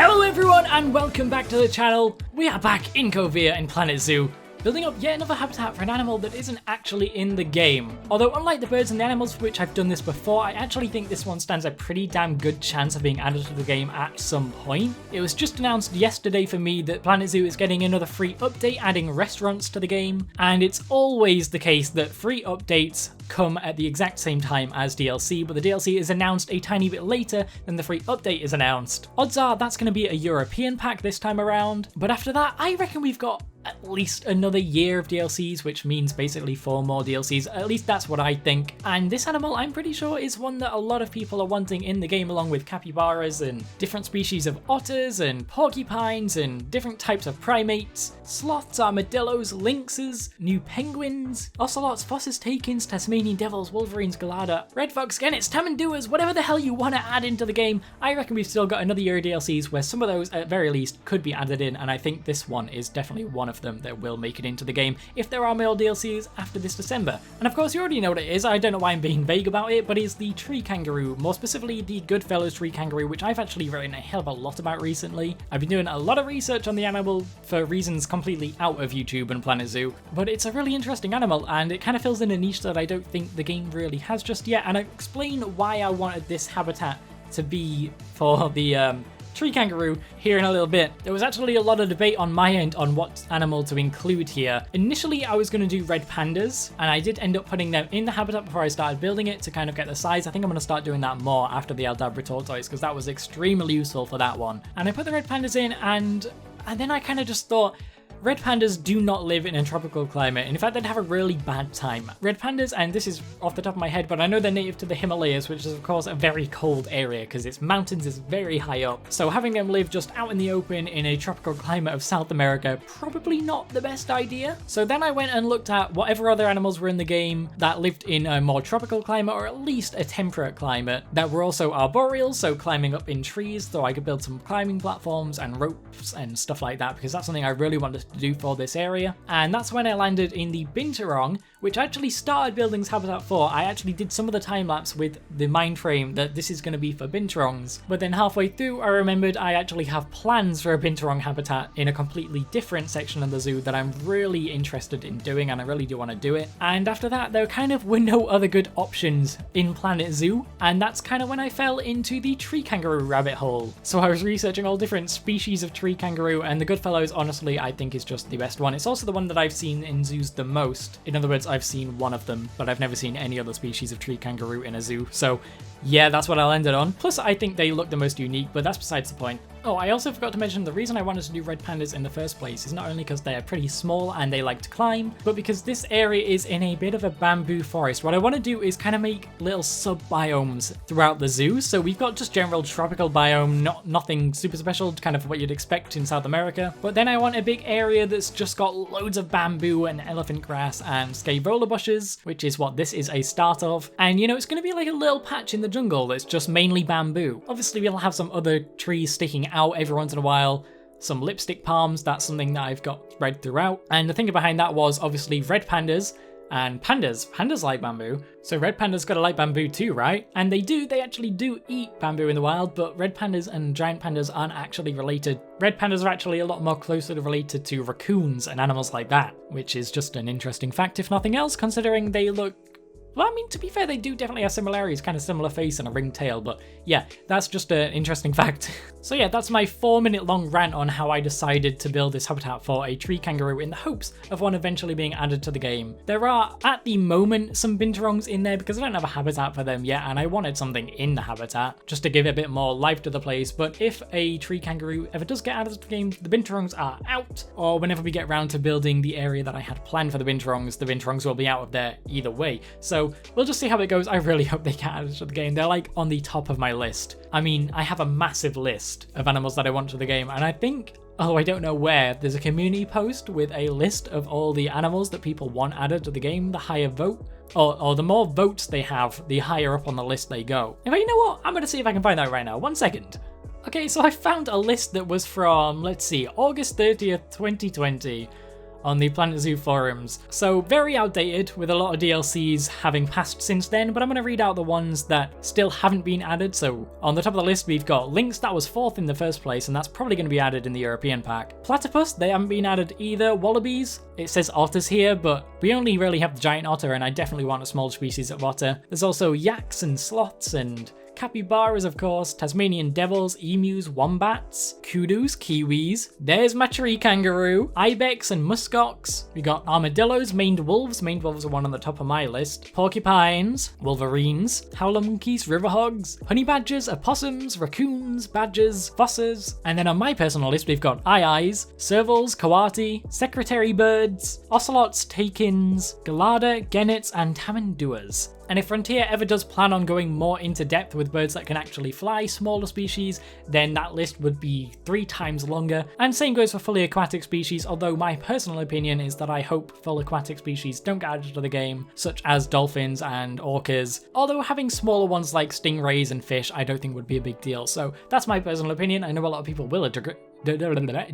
Hello everyone and welcome back to the channel. We are back in COVEA in Planet Zoo, building up yet another habitat for an animal that isn't actually in the game. Although unlike the birds and the animals for which I've done this before, I actually think this one stands a pretty damn good chance of being added to the game at some point. It was just announced yesterday for me that Planet Zoo is getting another free update adding restaurants to the game, and it's always the case that free updates come at the exact same time as DLC, but the DLC is announced a tiny bit later than the free update is announced. Odds are that's going to be a European pack this time around, but after that I reckon we've got at least another year of DLCs, which means basically 4 more DLCs. At least that's what I think. And this animal, I'm pretty sure, is one that a lot of people are wanting in the game, along with capybaras and different species of otters and porcupines and different types of primates, sloths, armadillos, lynxes, new penguins, ocelots, fosses, takins, Tasmanian devils, wolverines, galada, red fox, gannets, tamanduas, whatever the hell you want to add into the game. I reckon we've still got another year of DLCs where some of those, at very least, could be added in, and I think this one is definitely one of them that will make it into the game if there are more DLCs after this December. And of course you already know what it is, I don't know why I'm being vague about it, but it's the tree kangaroo, more specifically the Goodfellow tree kangaroo, which I've actually written a hell of a lot about recently. I've been doing a lot of research on the animal for reasons completely out of YouTube and Planet Zoo, but it's a really interesting animal and it kind of fills in a niche that I don't think the game really has just yet, and I'll explain why I wanted this habitat to be for the tree kangaroo here in a little bit. There was actually a lot of debate on my end on what animal to include here. Initially I was going to do red pandas, and I did end up putting them in the habitat before I started building it to kind of get the size. I think I'm going to start doing that more after the Aldabra tortoise, because that was extremely useful for that one. And I put the red pandas in, and then I kind of just thought, red pandas do not live in a tropical climate. In fact, they'd have a really bad time. Red pandas, and this is off the top of my head, but I know they're native to the Himalayas, which is of course a very cold area because its mountains is very high up. So having them live just out in the open in a tropical climate of South America, probably not the best idea. So then I went and looked at whatever other animals were in the game that lived in a more tropical climate, or at least a temperate climate, that were also arboreal, so climbing up in trees, so I could build some climbing platforms and ropes and stuff like that, because that's something I really wanted to do for this area. And that's when I landed in the binturong, which I actually started building habitat for. I actually did some of the time lapse with the mind frame that this is going to be for binturongs, but then halfway through I remembered I actually have plans for a binturong habitat in a completely different section of the zoo that I'm really interested in doing, and I really do want to do it. And after that there kind of were no other good options in Planet Zoo, and that's kind of when I fell into the tree kangaroo rabbit hole. So I was researching all different species of tree kangaroo, and the Goodfellows honestly I think is just the best one. It's also the one that I've seen in zoos the most. In other words, I've seen one of them, but I've never seen any other species of tree kangaroo in a zoo. So yeah, that's what I'll end it on. Plus, I think they look the most unique, but that's besides the point. Oh, I also forgot to mention the reason I wanted to do red pandas in the first place is not only because they're pretty small and they like to climb, but because this area is in a bit of a bamboo forest. What I want to do is kind of make little sub-biomes throughout the zoo. So we've got just general tropical biome, nothing super special, kind of what you'd expect in South America. But then I want a big area that's just got loads of bamboo and elephant grass and scaevola bushes, which is what this is a start of. And you know, it's going to be like a little patch in the jungle that's just mainly bamboo. Obviously we'll have some other trees sticking out every once in a while, some lipstick palms, that's something that I've got spread throughout. And the thinking behind that was obviously red pandas and pandas like bamboo, so red pandas gotta like bamboo too, right? And they actually do eat bamboo in the wild, but red pandas and giant pandas aren't actually related. Red pandas are actually a lot more closely related to raccoons and animals like that, which is just an interesting fact if nothing else, considering they look, well, I mean, to be fair, they do definitely have similarities, kind of similar face and a ringed tail, but yeah, that's just an interesting fact. So yeah, that's my 4-minute long rant on how I decided to build this habitat for a tree kangaroo in the hopes of one eventually being added to the game. There are, at the moment, some binturongs in there because I don't have a habitat for them yet, and I wanted something in the habitat just to give it a bit more life to the place. But if a tree kangaroo ever does get added to the game, the binturongs are out, or whenever we get around to building the area that I had planned for the binturongs will be out of there either way. So we'll just see how it goes. I really hope they get added to the game. They're like on the top of my list. I mean, I have a massive list of animals that I want to the game, and I think, although I don't know where, there's a community post with a list of all the animals that people want added to the game. The higher vote, or the more votes they have, the higher up on the list they go. In fact, you know what? I'm going to see if I can find that right now. 1 second. Okay, so I found a list that was from, let's see, August 30th, 2020. on the Planet Zoo forums. So very outdated, with a lot of DLCs having passed since then, but I'm going to read out the ones that still haven't been added. So on the top of the list, we've got Lynx, that was 4th in the first place, and that's probably going to be added in the European pack. Platypus, they haven't been added either. Wallabies, it says otters here, but we only really have the giant otter, and I definitely want a small species of otter. There's also yaks and sloths and capybaras, of course, Tasmanian devils, emus, wombats, kudus, kiwis. There's my tree kangaroo, ibex and muskox. We got armadillos, maned wolves. Maned wolves are one on the top of my list. Porcupines, wolverines, howler monkeys, river hogs, honey badgers, opossums, raccoons, badgers, fossers. And then on my personal list, we've got aye-ayes, servals, coati, secretary birds, ocelots, takins, gallarda, gennets, and tamanduas. And if Frontier ever does plan on going more into depth with birds that can actually fly, smaller species, then that list would be 3 times longer. And same goes for fully aquatic species, although my personal opinion is that I hope full aquatic species don't get added to the game, such as dolphins and orcas. Although having smaller ones like stingrays and fish I don't think would be a big deal. So that's my personal opinion. I know a lot of people will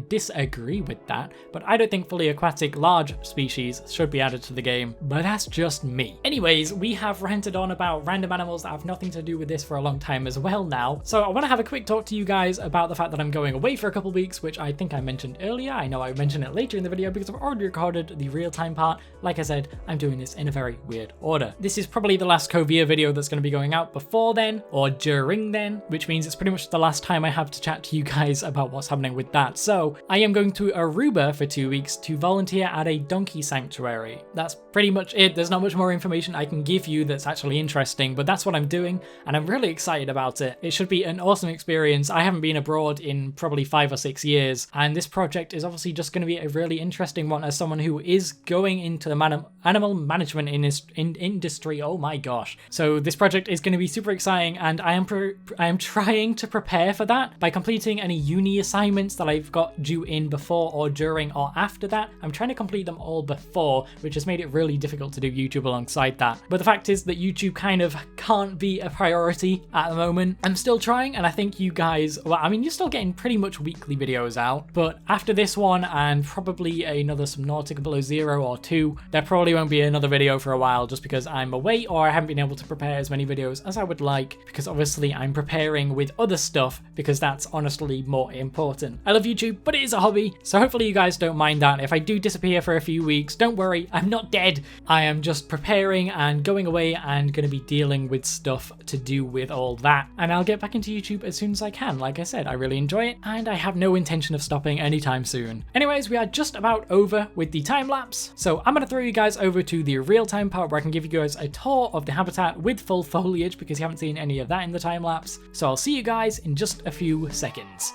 disagree with that, but I don't think fully aquatic large species should be added to the game, but that's just me. Anyways, we have ranted on about random animals that have nothing to do with this for a long time as well now, so I want to have a quick talk to you guys about the fact that I'm going away for a couple weeks, which I think I mentioned earlier. I know I mentioned it later in the video because I've already recorded the real-time part. Like I said, I'm doing this in a very weird order. This is probably the last COVEA video that's going to be going out before then, or during then, which means it's pretty much the last time I have to chat to you guys about what's happening with that. So I am going to Aruba for 2 weeks to volunteer at a donkey sanctuary. That's pretty much it. There's not much more information I can give you that's actually interesting, but that's what I'm doing and I'm really excited about it. It should be an awesome experience. I haven't been abroad in probably 5 or 6 years, and this project is obviously just going to be a really interesting one as someone who is going into the animal management industry. Oh my gosh. So this project is going to be super exciting, and I am trying to prepare for that by completing any uni assignments that I've got due in before or during or after that. I'm trying to complete them all before, which has made it really difficult to do YouTube alongside that. But the fact is that YouTube kind of can't be a priority at the moment. I'm still trying, and I think you guys, well, I mean, you're still getting pretty much weekly videos out, but after this one and probably another Subnautica Below Zero or 2, there probably won't be another video for a while just because I'm away or I haven't been able to prepare as many videos as I would like, because obviously I'm preparing with other stuff because that's honestly more important. I love YouTube, but it is a hobby, so hopefully you guys don't mind that. If I do disappear for a few weeks, don't worry, I'm not dead. I am just preparing and going away and going to be dealing with stuff to do with all that, and I'll get back into YouTube as soon as I can. Like I said, I really enjoy it and I have no intention of stopping anytime soon. Anyways, we are just about over with the time lapse, so I'm going to throw you guys over to the real-time part where I can give you guys a tour of the habitat with full foliage because you haven't seen any of that in the time lapse. So I'll see you guys in just a few seconds.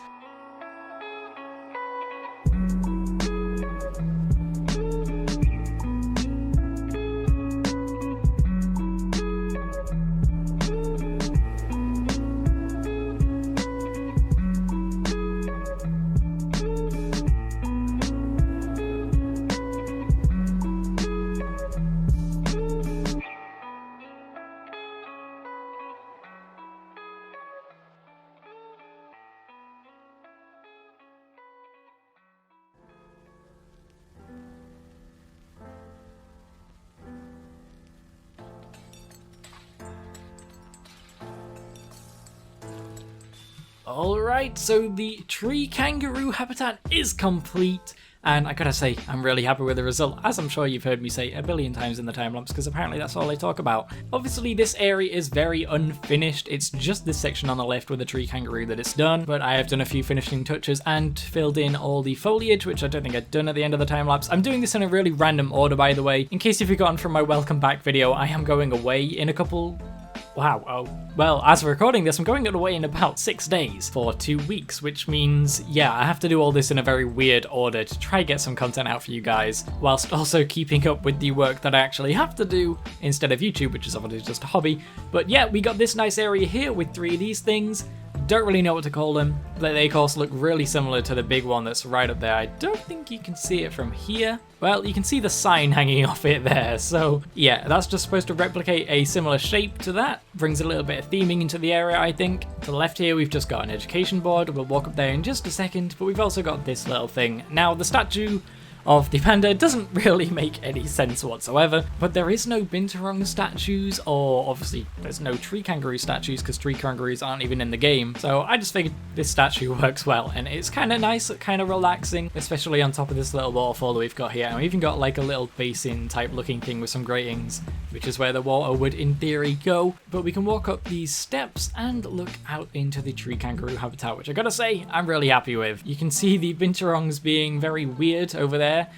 Alright, so the tree kangaroo habitat is complete, and I gotta say, I'm really happy with the result, as I'm sure you've heard me say a billion times in the time lapse, because apparently that's all I talk about. Obviously, this area is very unfinished. It's just this section on the left with the tree kangaroo that it's done, but I have done a few finishing touches and filled in all the foliage, which I don't think I'd done at the end of the time lapse. I'm doing this in a really random order, by the way. In case you've forgotten from my welcome back video, I am going away in a couple... Wow, oh, well, as we're recording this, I'm going away in about 6 days for 2 weeks, which means, yeah, I have to do all this in a very weird order to try get some content out for you guys, whilst also keeping up with the work that I actually have to do instead of YouTube, which is obviously just a hobby. But yeah, we got this nice area here with 3 of these things. Don't really know what to call them, but they of course look really similar to the big one that's right up there. I don't think you can see it from here. Well, you can see the sign hanging off it there, so yeah, that's just supposed to replicate a similar shape to that. Brings a little bit of theming into the area, I think. To the left here, we've just got an education board. We'll walk up there in just a second, but we've also got this little thing. Now, the statue of the panda. It doesn't really make any sense whatsoever, but there is no binturong statues, or obviously there's no tree kangaroo statues because tree kangaroos aren't even in the game. So I just figured this statue works well, and it's kind of nice, kind of relaxing, especially on top of this little waterfall that we've got here. And we've even got like a little basin type looking thing with some gratings, which is where the water would in theory go. But we can walk up these steps and look out into the tree kangaroo habitat, which I gotta say I'm really happy with. You can see the binturongs being very weird over there.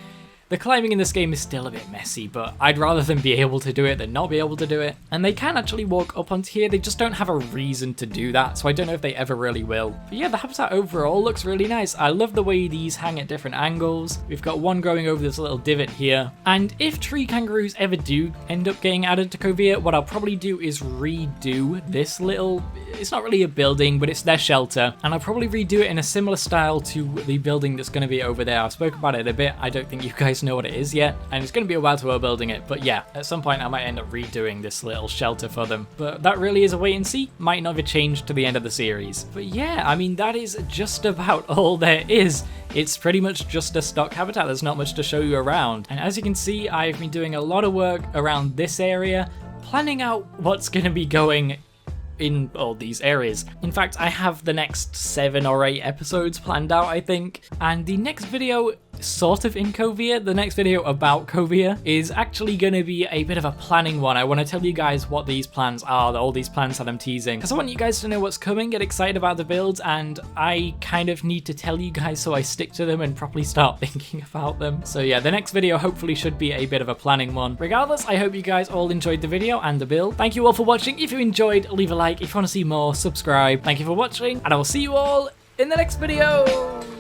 The climbing in this game is still a bit messy, but I'd rather them be able to do it than not be able to do it. And they can actually walk up onto here, they just don't have a reason to do that, so I don't know if they ever really will. But yeah, the habitat overall looks really nice. I love the way these hang at different angles. We've got one going over this little divot here. And if tree kangaroos ever do end up getting added to COVEA, what I'll probably do is redo this little, it's not really a building, but it's their shelter. And I'll probably redo it in a similar style to the building that's going to be over there. I've spoken about it a bit. I don't think you guys know what it is yet, and it's going to be a while to building it, but yeah, at some point I might end up redoing this little shelter for them, but that really is a wait and see. Might not have changed to the end of the series. But yeah, I mean, that is just about all there is. It's pretty much just a stock habitat. There's not much to show you around, and as you can see, I've been doing a lot of work around this area, planning out what's going to be going in all these areas. In fact, I have the next 7 or 8 episodes planned out, I think, and the next video sort of in COVEA, the next video about COVEA is actually going to be a bit of a planning one. I want to tell you guys what these plans are, all these plans that I'm teasing, because I want you guys to know what's coming, get excited about the builds, and I kind of need to tell you guys so I stick to them and properly start thinking about them. So yeah, the next video hopefully should be a bit of a planning one. Regardless, I hope you guys all enjoyed the video and the build. Thank you all for watching. If you enjoyed, leave a like. If you want to see more, subscribe. Thank you for watching, and I will see you all in the next video.